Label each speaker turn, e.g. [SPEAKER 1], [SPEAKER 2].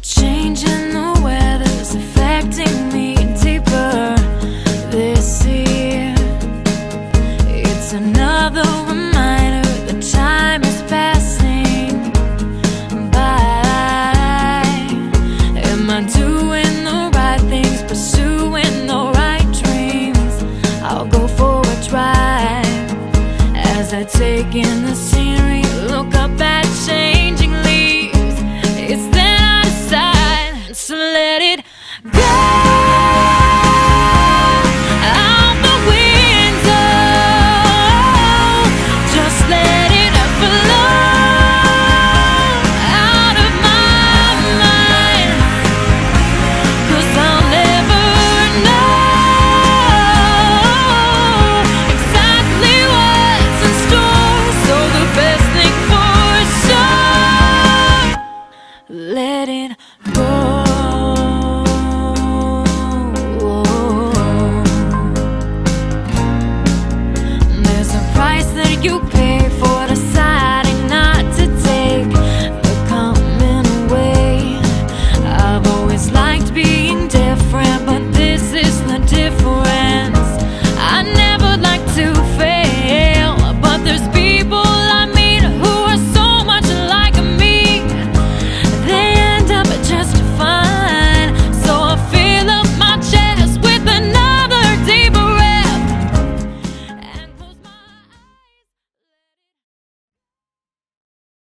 [SPEAKER 1] The change in the weather's affecting me deeper this year. It's another reminder that time is passing by. Am I doing the right things, pursuing the right dreams? I'll go for a drive as I take in the scenery, look up at changing leaves. It's then I decide to let it go. Out the window, just let it flow out of my mind, 'cause I'll never know exactly what's in store. So the best thing for sure, let it go. There's a price that you pay